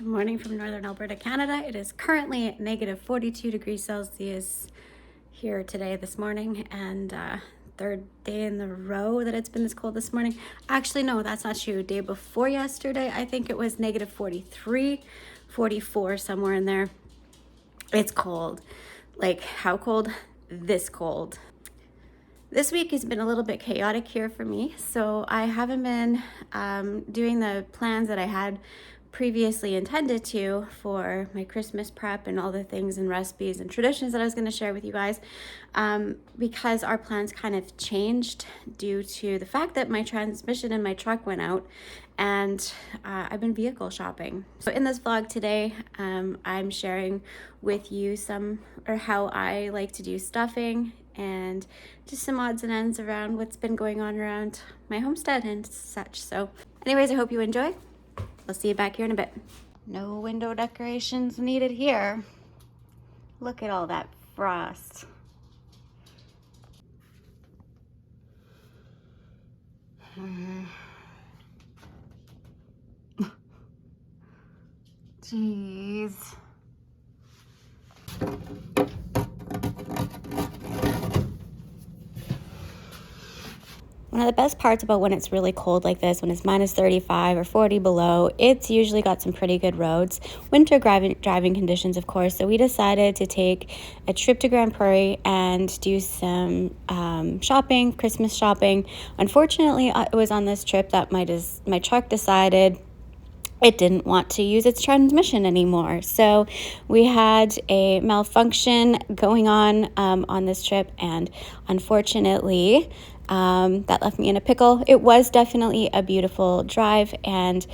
Good morning from Northern Alberta, Canada. It is currently negative 42 degrees Celsius here today, this morning, and third day in the row that it's been this cold this morning. Actually, no, that's not true. Day before yesterday, I think it was negative 43, 44, somewhere in there. It's cold. Like, how cold? This cold. This week has been a little bit chaotic here for me, so I haven't been doing the plans that I had previously intended to for my Christmas prep and all the things and recipes and traditions that I was going to share with you guys, because our plans kind of changed due to the fact that my transmission in my truck went out, and I've been vehicle shopping. So in this vlog today, I'm sharing with you how I like to do stuffing and just some odds and ends around what's been going on around my homestead and such. So anyways, I hope you enjoy. I'll see you back here in a bit. No window decorations needed here. Look at all that frost. Jeez. One of the best parts about when it's really cold like this, when it's minus 35 or 40 below, it's usually got some pretty good roads. Winter driving conditions, of course, so we decided to take a trip to Grand Prairie and do some shopping, Christmas shopping. Unfortunately, it was on this trip that my truck decided it didn't want to use its transmission anymore. So we had a malfunction going on this trip, and unfortunately, that left me in a pickle. It was definitely a beautiful drive, and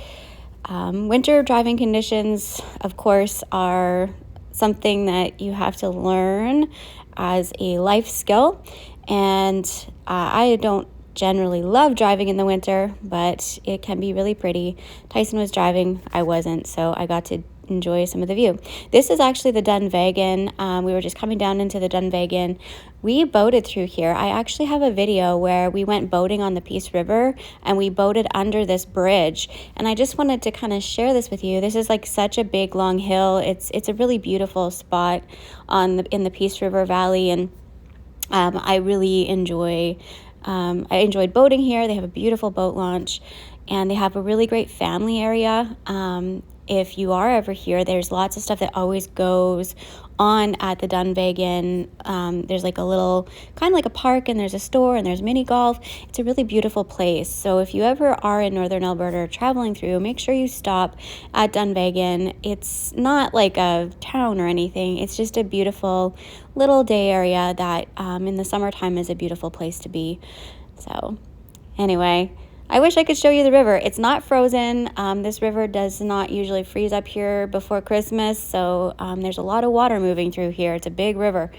winter driving conditions, of course, are something that you have to learn as a life skill. And I don't generally love driving in the winter, but it can be really pretty. Tyson was driving, I wasn't, so I got to enjoy some of the view. This is actually the Dunvegan. We were just coming down into the Dunvegan. We boated through here. I actually have a video where we went boating on the Peace River and we boated under this bridge, and I just wanted to kind of share this with you. This is like such a big long hill. It's a really beautiful spot in the Peace River Valley, and I really enjoyed boating here. They have a beautiful boat launch, and they have a really great family area. If you are ever here, there's lots of stuff that always goes on at the Dunvegan. There's like a little, kind of like a park, and there's a store, and there's mini golf. It's a really beautiful place. So if you ever are in Northern Alberta or traveling through, make sure you stop at Dunvegan. It's not like a town or anything. It's just a beautiful little day area that in the summertime is a beautiful place to be. So anyway, I wish I could show you the river. It's not frozen. This river does not usually freeze up here before Christmas, so there's a lot of water moving through here. It's a big river,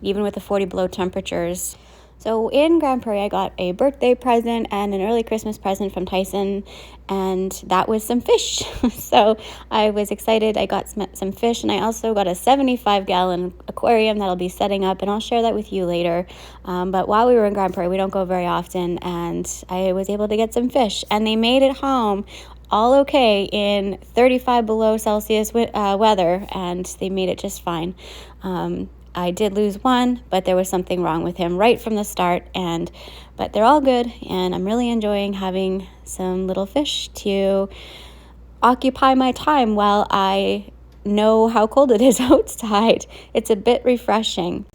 even with the 40 below temperatures. So in Grand Prairie, I got a birthday present and an early Christmas present from Tyson, and that was some fish. So I was excited. I got some fish, and I also got a 75-gallon aquarium that I'll be setting up, and I'll share that with you later. But while we were in Grand Prairie, we don't go very often, and I was able to get some fish, and they made it home all okay in 35 below Celsius weather, and they made it just fine. I did lose one, but there was something wrong with him right from the start, but they're all good, and I'm really enjoying having some little fish to occupy my time while I know how cold it is outside. It's a bit refreshing.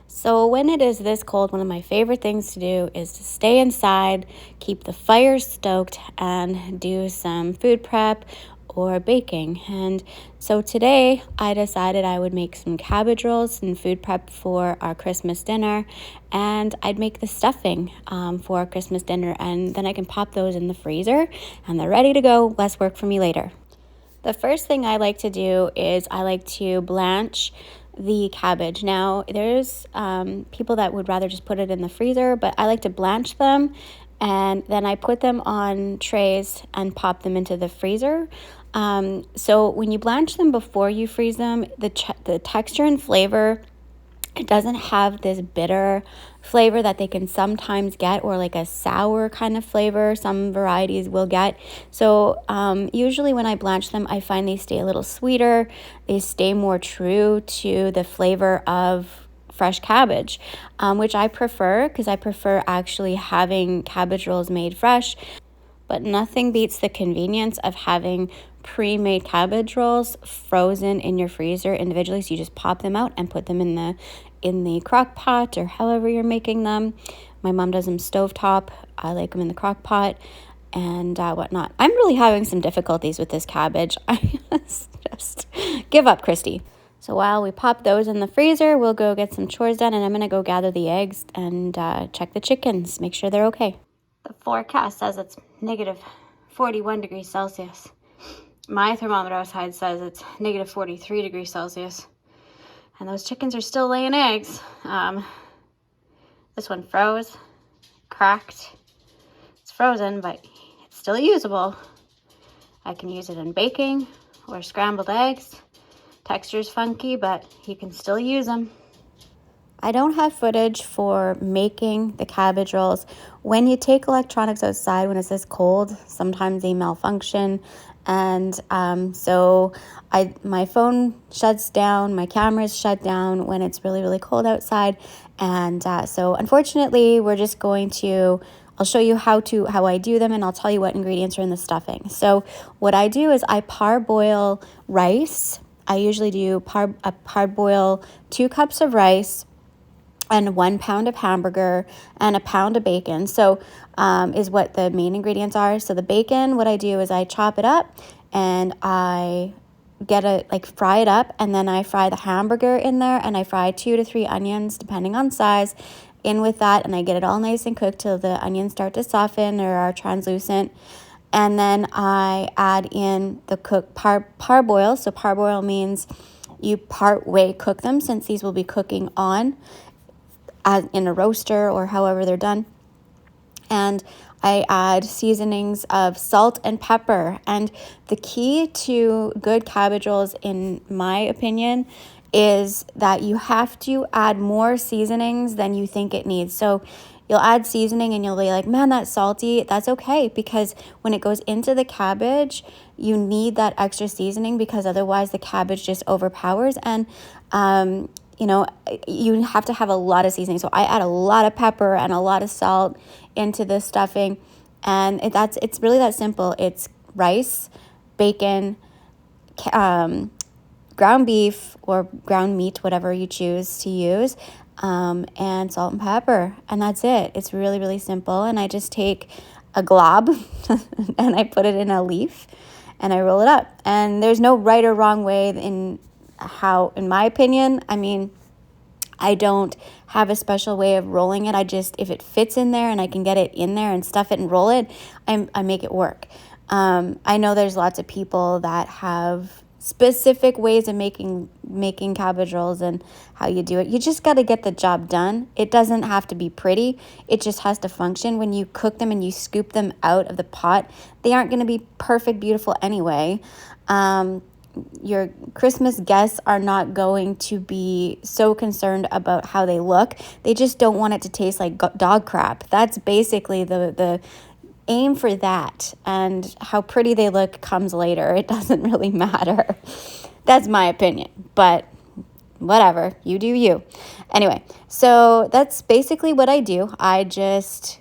So when it is this cold, one of my favorite things to do is to stay inside, keep the fire stoked, and do some food prep or baking. And so today I decided I would make some cabbage rolls and food prep for our Christmas dinner, and I'd make the stuffing for our Christmas dinner, and then I can pop those in the freezer and they're ready to go. Less work for me later. The first thing I like to do is I like to blanch the cabbage. Now there's people that would rather just put it in the freezer, but I like to blanch them, and then I put them on trays and pop them into the freezer. So when you blanch them before you freeze them, the texture and flavor It doesn't have this bitter flavor that they can sometimes get, or like a sour kind of flavor some varieties will get. So usually when I blanch them, I find they stay a little sweeter. They stay more true to the flavor of fresh cabbage, which I prefer, because I prefer actually having cabbage rolls made fresh. But nothing beats the convenience of having pre-made cabbage rolls frozen in your freezer individually. So you just pop them out and put them in the crock pot, or however you're making them. My mom does them stovetop. I like them in the crock pot and whatnot. I'm really having some difficulties with this cabbage. I just give up, Christy. So while we pop those in the freezer, we'll go get some chores done, and I'm going to go gather the eggs and check the chickens, make sure they're okay. The forecast says it's negative 41 degrees Celsius. My thermometer outside says it's negative 43 degrees Celsius. And those chickens are still laying eggs. This one froze, cracked. It's frozen, but it's still usable. I can use it in baking or scrambled eggs. Texture's funky, but you can still use them. I don't have footage for making the cabbage rolls. When you take electronics outside when it's this cold, sometimes they malfunction. And so my phone shuts down, my camera's shut down when it's really, really cold outside. And so unfortunately, we're just going to, I'll show you how I do them, and I'll tell you what ingredients are in the stuffing. So what I do is I parboil rice. I usually do parboil 2 cups of rice and 1 pound of hamburger and a pound of bacon. So is what the main ingredients are. So the bacon, what I do is I chop it up and I fry it up, and then I fry the hamburger in there, and I fry 2 to 3 onions depending on size in with that, and I get it all nice and cooked till the onions start to soften or are translucent. And then I add in the cooked parboil. So parboil means you part way cook them, since these will be cooking on in a roaster or however they're done. And I add seasonings of salt and pepper. And the key to good cabbage rolls, in my opinion, is that you have to add more seasonings than you think it needs. So you'll add seasoning and you'll be like, man, that's salty. That's okay, because when it goes into the cabbage, you need that extra seasoning, because otherwise the cabbage just overpowers. And you have to have a lot of seasoning. So I add a lot of pepper and a lot of salt into this stuffing. And it's really that simple. It's rice, bacon, ground beef or ground meat, whatever you choose to use, and salt and pepper. And that's it. It's really, really simple. And I just take a glob and I put it in a leaf and I roll it up. And there's no right or wrong way in my opinion, I don't have a special way of rolling it. If it fits in there and I can get it in there and stuff it and roll it, I make it work. I know there's lots of people that have specific ways of making cabbage rolls and how you do it. You just got to get the job done. It doesn't have to be pretty. It just has to function. When you cook them and you scoop them out of the pot, they aren't going to be perfect, beautiful anyway. Your Christmas guests are not going to be so concerned about how they look. They just don't want it to taste like dog crap. That's basically the aim for that. And how pretty they look comes later. It doesn't really matter. That's my opinion. But whatever, you do you. Anyway, so that's basically what I do. I just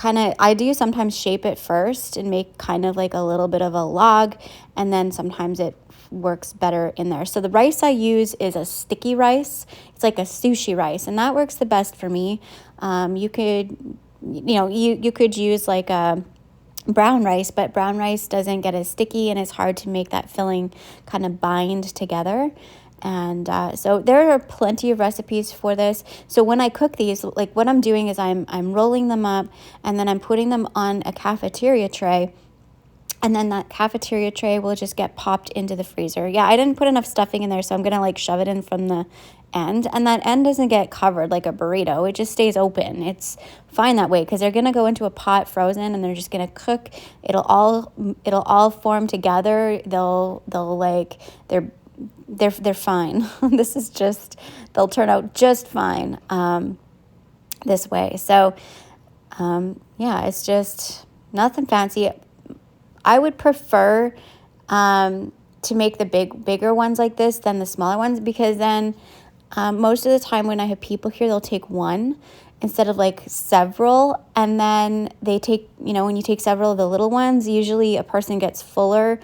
I do sometimes shape it first and make kind of like a little bit of a log, and then sometimes it works better in there. So the rice I use is a sticky rice. It's like a sushi rice, and that works the best for me. You could use like a brown rice, but brown rice doesn't get as sticky and it's hard to make that filling kind of bind together. And so there are plenty of recipes for this. So when I cook these, like what I'm doing is I'm rolling them up and then I'm putting them on a cafeteria tray. And then that cafeteria tray will just get popped into the freezer. Yeah, I didn't put enough stuffing in there, so I'm going to shove it in from the end. And that end doesn't get covered like a burrito. It just stays open. It's fine that way because they're going to go into a pot frozen and they're just going to cook. It'll all form together. they're fine. This is just, they'll turn out just fine this way. So yeah, it's just nothing fancy. I would prefer to make the bigger ones like this than the smaller ones, because then most of the time when I have people here, they'll take one instead of like several, and then they take, when you take several of the little ones, usually a person gets fuller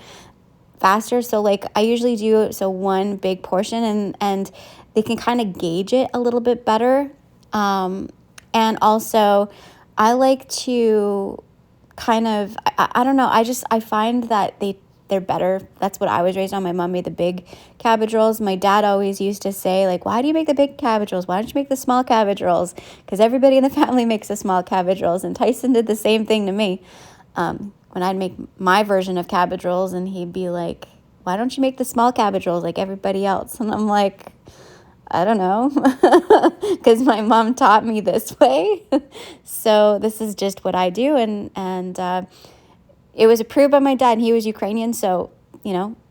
faster. So like I usually do one big portion, and they can kind of gauge it a little bit better. And also I like to kind of, I don't know, I find that they're better. That's what I was raised on. My mom made the big cabbage rolls. My dad always used to say, like, why do you make the big cabbage rolls? Why don't you make the small cabbage rolls? Because everybody in the family makes the small cabbage rolls. And Tyson did the same thing to me when I'd make my version of cabbage rolls, and he'd be like, why don't you make the small cabbage rolls like everybody else? And I'm like, I don't know, because my mom taught me this way. So this is just what I do. And it was approved by my dad, and he was Ukrainian. So,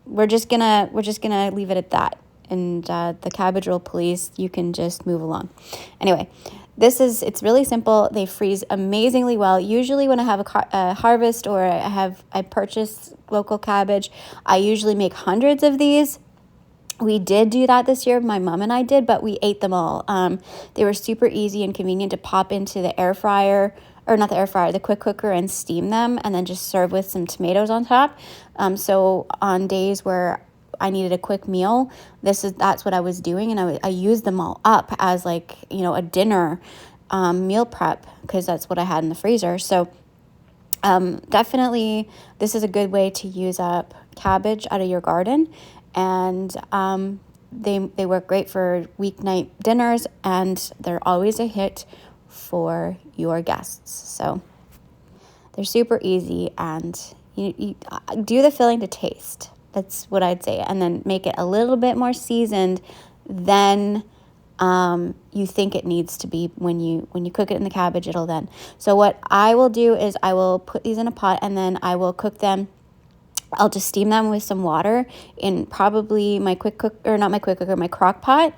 we're just gonna leave it at that. And the cabbage roll police, you can just move along. Anyway, it's really simple. They freeze amazingly well. Usually when I have a harvest, or I purchase local cabbage, I usually make hundreds of these. We did do that this year. My mom and I did, but we ate them all. They were super easy and convenient to pop into the air fryer, or not the air fryer, the quick cooker, and steam them, and then just serve with some tomatoes on top. So on days where I needed a quick meal, that's what I was doing, and I used them all up as like, a dinner meal prep, because that's what I had in the freezer. So definitely this is a good way to use up cabbage out of your garden. And they work great for weeknight dinners, and they're always a hit for your guests. So they're super easy, and you do the filling to taste. That's what I'd say. And then make it a little bit more seasoned than you think it needs to be. When you cook it in the cabbage, it'll then. So what I will do is I will put these in a pot, and then I will cook them. I'll just steam them with some water in probably my my crock pot.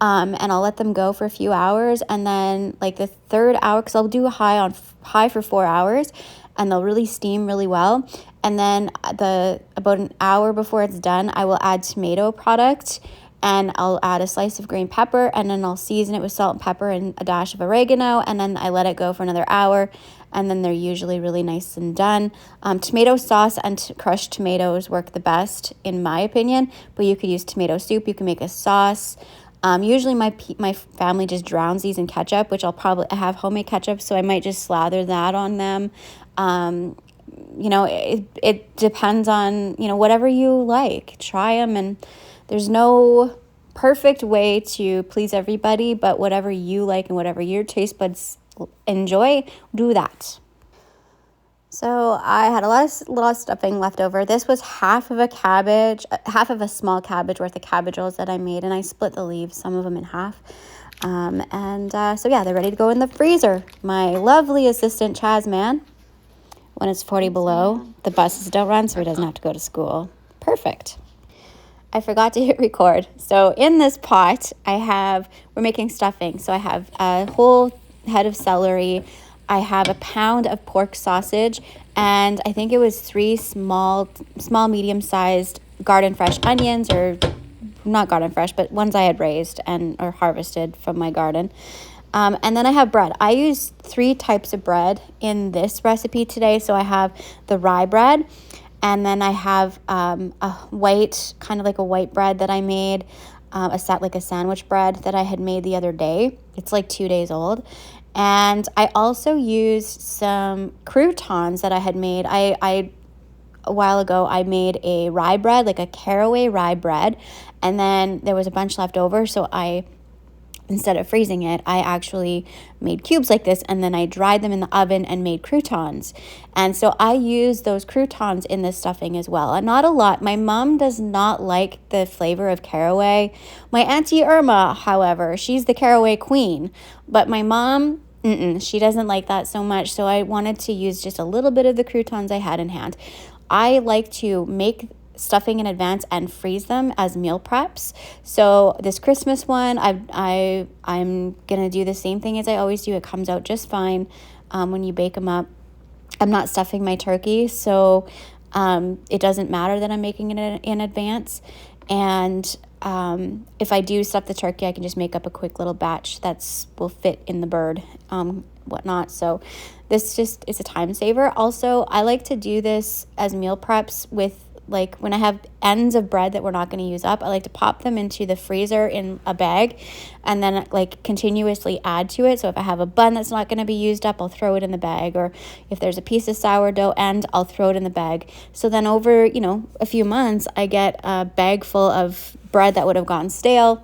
And I'll let them go for a few hours. And then like the third hour, because I'll do a high for 4 hours, and they'll really steam really well. And then about an hour before it's done, I will add tomato product, and I'll add a slice of green pepper, and then I'll season it with salt and pepper and a dash of oregano, and then I let it go for another hour, and then they're usually really nice and done. Tomato sauce and crushed tomatoes work the best, in my opinion, but you could use tomato soup. You can make a sauce. Usually my family just drowns these in ketchup, which I have homemade ketchup, so I might just slather that on them. It depends on, whatever you like. Try them, and there's no perfect way to please everybody, but whatever you like and whatever your taste buds enjoy, do that. So I had a lot of stuffing left over. This was half of a small cabbage worth of cabbage rolls that I made, and I split the leaves, some of them in half. So yeah, they're ready to go in the freezer. My lovely assistant Chazman, when it's 40 below, the buses don't run, so he doesn't have to go to school. Perfect. I forgot to hit record. So in this pot, we're making stuffing. So I have a whole head of celery. I have a pound of pork sausage, and I think it was 3 small, medium-sized garden fresh onions, or not garden fresh, but ones I had raised or harvested from my garden. And then I have bread. I use 3 types of bread in this recipe today. So I have the rye bread, and then I have a white, kind of like a white bread that I made, like a sandwich bread that I had made the other day. It's like 2 days old. And I also used some croutons that I had made. A while ago, I made a rye bread, like a caraway rye bread, and then there was a bunch left over, so instead of freezing it, I actually made cubes like this, and then I dried them in the oven and made croutons. And so I use those croutons in this stuffing as well. And not a lot. My mom does not like the flavor of caraway. My Auntie Irma, however, she's the caraway queen. But my mom, she doesn't like that so much. So I wanted to use just a little bit of the croutons I had in hand. I like to make stuffing in advance and freeze them as meal preps. So this Christmas one, I'm gonna do the same thing as I always do. It comes out just fine when you bake them up. I'm not stuffing my turkey, so it doesn't matter that I'm making it in advance. And if I do stuff the turkey, I can just make up a quick little batch will fit in the bird, whatnot. So this just is a time saver. Also, I like to do this as meal preps with, like, when I have ends of bread that we're not going to use up, I like to pop them into the freezer in a bag and then like continuously add to it. So if I have a bun that's not going to be used up, I'll throw it in the bag. Or if there's a piece of sourdough end, I'll throw it in the bag. So then over, a few months, I get a bag full of bread that would have gone stale.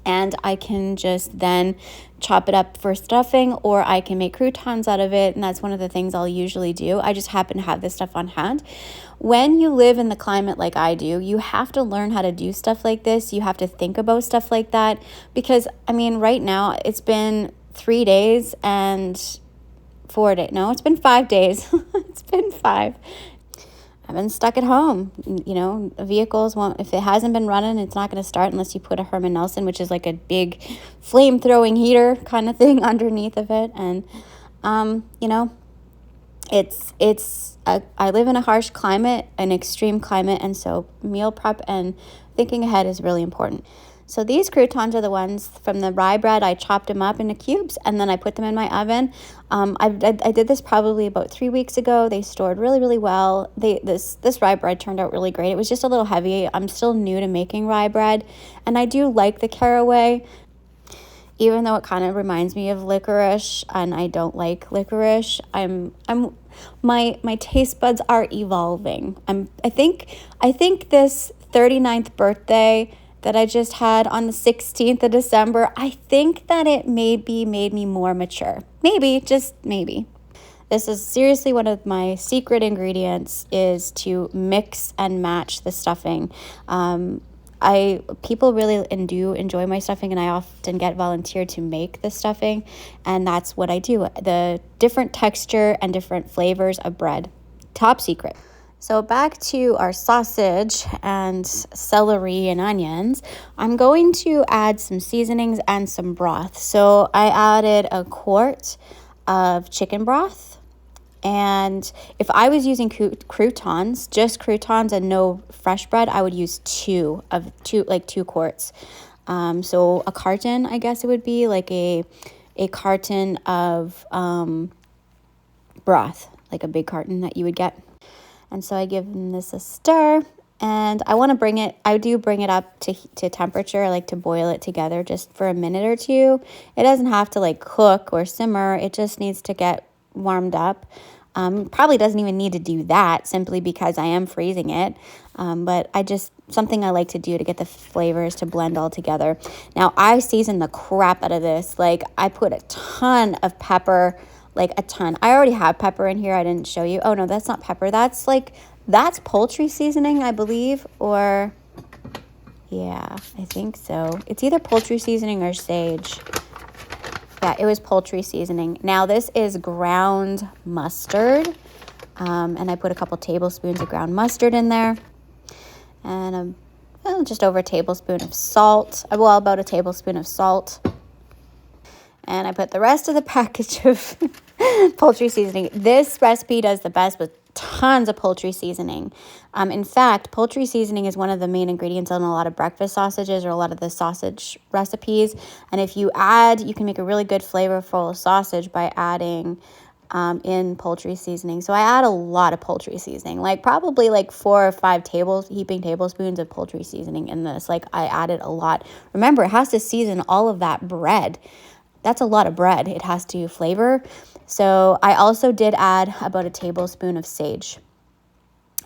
And I can just then chop it up for stuffing, or I can make croutons out of it. And that's one of the things I'll usually do. I just happen to have this stuff on hand. When you live in the climate like I do, you have to learn how to do stuff like this. You have to think about stuff like that. Because, right now it's been 3 days and 4 days. No, it's been 5 days. It's been 5. I've been stuck at home. Vehicles won't, if it hasn't been running, it's not going to start unless you put a Herman Nelson, which is like a big flame throwing heater kind of thing underneath of it. And, I live in a harsh climate, an extreme climate. And so meal prep and thinking ahead is really important. So these croutons are the ones from the rye bread. I chopped them up into cubes and then I put them in my oven. I did this probably about 3 weeks ago. They stored really, really well. This rye bread turned out really great. It was just a little heavy. I'm still new to making rye bread, and I do like the caraway, even though it kind of reminds me of licorice, and I don't like licorice. My taste buds are evolving. I think this 39th birthday that I just had on the 16th of December, I think that it maybe made me more mature. Maybe, just maybe. This is seriously one of my secret ingredients, is to mix and match the stuffing. People really do enjoy my stuffing, and I often get volunteered to make the stuffing, and that's what I do. The different texture and different flavors of bread. Top secret. So back to our sausage and celery and onions, I'm going to add some seasonings and some broth. So I added a quart of chicken broth. And if I was using croutons, just croutons and no fresh bread, I would use two quarts. So a carton, I guess it would be like a carton of broth, like a big carton that you would get. And so I give this a stir, and I do bring it up to temperature. I like to boil it together just for a minute or two. It doesn't have to cook or simmer. It just needs to get warmed up. Probably doesn't even need to do that, simply because I am freezing it. But something I like to do to get the flavors to blend all together. Now, I season the crap out of this. I put a ton of pepper, a ton. I already have pepper in here. I didn't show you. Oh no, that's not pepper. That's poultry seasoning, I believe. Or yeah, I think so. It's either poultry seasoning or sage. Yeah, it was poultry seasoning. Now this is ground mustard. And I put a couple tablespoons of ground mustard in there. And just over a tablespoon of salt. Well, about a tablespoon of salt. And I put the rest of the package of poultry seasoning. This recipe does the best with tons of poultry seasoning. In fact, poultry seasoning is one of the main ingredients on a lot of breakfast sausages or a lot of the sausage recipes. And if you can make a really good flavorful sausage by adding in poultry seasoning. So I add a lot of poultry seasoning, probably 4 or 5 heaping tablespoons of poultry seasoning in this. I added a lot. Remember, it has to season all of that bread. That's a lot of bread. It has to flavor. So I also did add about a tablespoon of sage.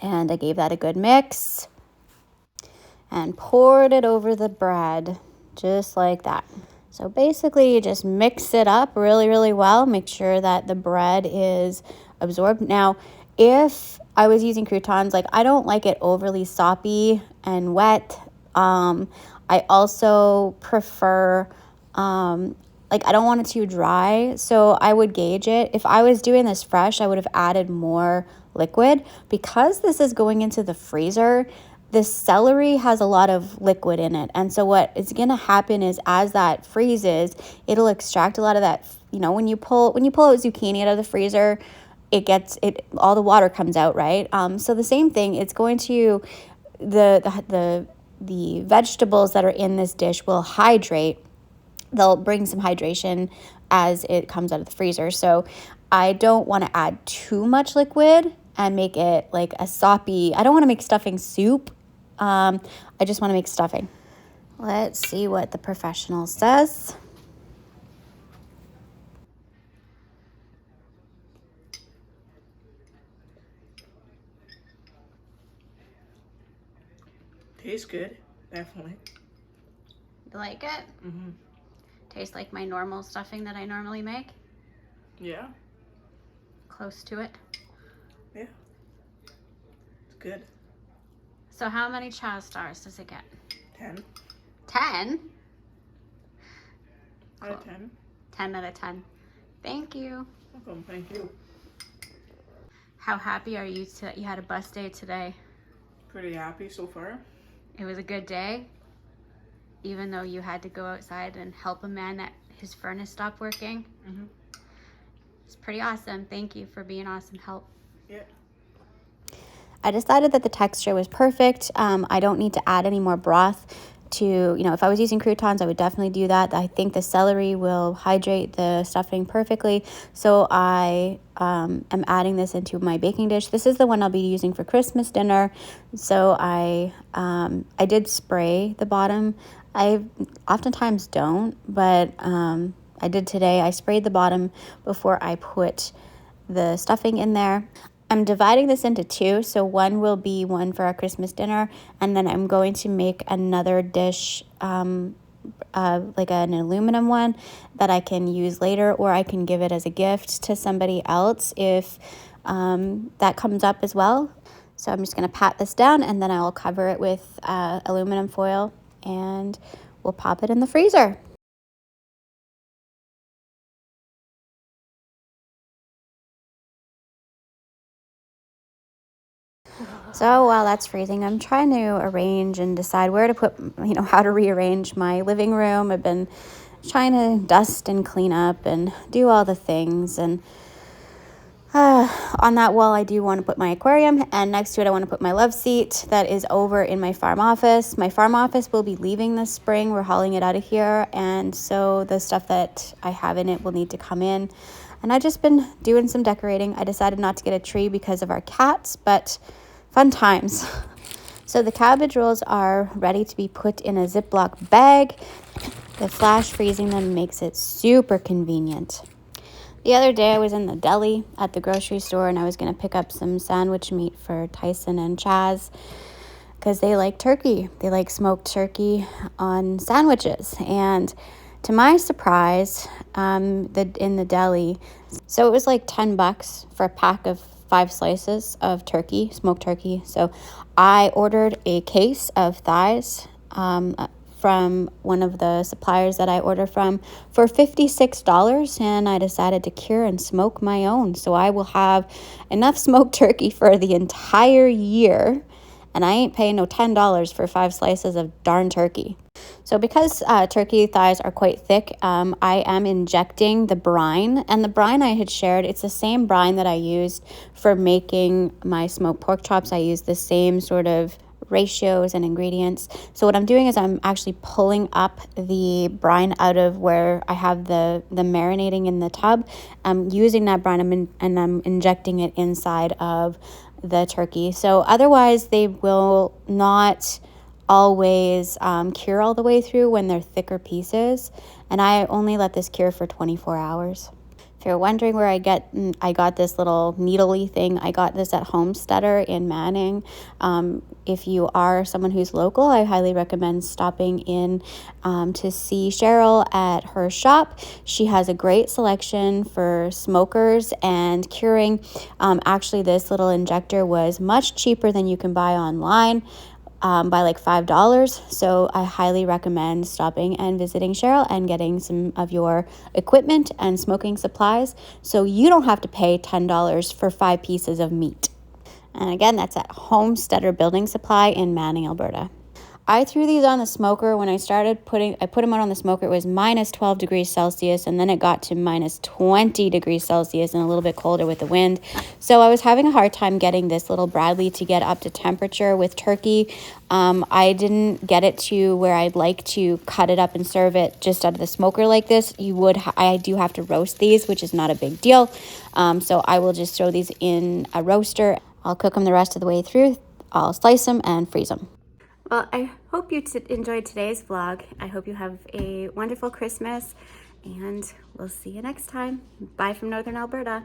And I gave that a good mix and poured it over the bread, just like that. So basically you just mix it up really, really well. Make sure that the bread is absorbed. Now, if I was using croutons, I don't like it overly soppy and wet. I also prefer I don't want it too dry, so I would gauge it. If I was doing this fresh, I would have added more liquid. Because this is going into the freezer, the celery has a lot of liquid in it. And so what is going to happen is as that freezes, it'll extract a lot of that, you know, when you pull out zucchini out of the freezer, all the water comes out, right? So the same thing, it's going to, the vegetables that are in this dish will hydrate. They'll bring some hydration as it comes out of the freezer. So I don't want to add too much liquid and make it like a soppy. I don't want to make stuffing soup. I just want to make stuffing. Let's see what the professional says. Tastes good, definitely. You like it? Mm-hmm. Tastes like my normal stuffing that I normally make? Yeah. Close to it? Yeah. It's good. So how many chow stars does it get? 10. 10? Out of 10. 10 out of 10. Thank you. Welcome, thank you. How happy are you that you had a bus day today? Pretty happy so far. It was a good day, even though you had to go outside and help a man that his furnace stopped working. Mm-hmm. It's pretty awesome. Thank you for being awesome help. Yeah. I decided that the texture was perfect. I don't need to add any more broth to, you know, if I was using croutons, I would definitely do that. I think the celery will hydrate the stuffing perfectly. So I am adding this into my baking dish. This is the one I'll be using for Christmas dinner. So I did spray the bottom. I oftentimes don't, but I did today. I sprayed the bottom before I put the stuffing in there. I'm dividing this into two, so one will be one for our Christmas dinner, and then I'm going to make another dish, like an aluminum one that I can use later, or I can give it as a gift to somebody else if that comes up as well. So I'm just going to pat this down, and then I'll cover it with aluminum foil, and we'll pop it in the freezer. So while that's freezing, I'm trying to arrange and decide where to put, how to rearrange my living room. I've been trying to dust and clean up and do all the things. And on that wall, I do want to put my aquarium. And next to it, I want to put my love seat that is over in my farm office. My farm office will be leaving this spring. We're hauling it out of here. And so the stuff that I have in it will need to come in. And I've just been doing some decorating. I decided not to get a tree because of our cats, but fun times. So the cabbage rolls are ready to be put in a Ziploc bag. The flash freezing them makes it super convenient. The other day I was in the deli at the grocery store and I was going to pick up some sandwich meat for Tyson and Chaz because they like turkey. They like smoked turkey on sandwiches. And to my surprise, in the deli, so it was like $10 for a pack of 5 slices of turkey, smoked turkey. So I ordered a case of thighs from one of the suppliers that I order from for $56, and I decided to cure and smoke my own. So I will have enough smoked turkey for the entire year, and I ain't paying no $10 for 5 slices of darn turkey. So because turkey thighs are quite thick, I am injecting the brine. And the brine I had shared, it's the same brine that I used for making my smoked pork chops. I use the same sort of ratios and ingredients. So what I'm doing is I'm actually pulling up the brine out of where I have the marinating in the tub. I'm using that brine and I'm injecting it inside of the turkey. So otherwise they will not always cure all the way through when they're thicker pieces, and I only let this cure for 24 hours. If you're wondering where I got this little needly thing, I got this at Homesteader in Manning. If you are someone who's local, I highly recommend stopping in to see Cheryl at her shop. She has a great selection for smokers and curing. Actually, this little injector was much cheaper than you can buy online. By like $5. So I highly recommend stopping and visiting Cheryl and getting some of your equipment and smoking supplies so you don't have to pay $10 for 5 pieces of meat. And again, that's at Homesteader Building Supply in Manning, Alberta. I threw these on the smoker. When I put them out on the smoker, it was minus 12 degrees Celsius, and then it got to minus 20 degrees Celsius and a little bit colder with the wind. So I was having a hard time getting this little Bradley to get up to temperature with turkey. I didn't get it to where I'd like to cut it up and serve it just out of the smoker like this. I do have to roast these, which is not a big deal. So I will just throw these in a roaster. I'll cook them the rest of the way through. I'll slice them and freeze them. Well, I hope you enjoyed today's vlog. I hope you have a wonderful Christmas, and we'll see you next time. Bye from Northern Alberta.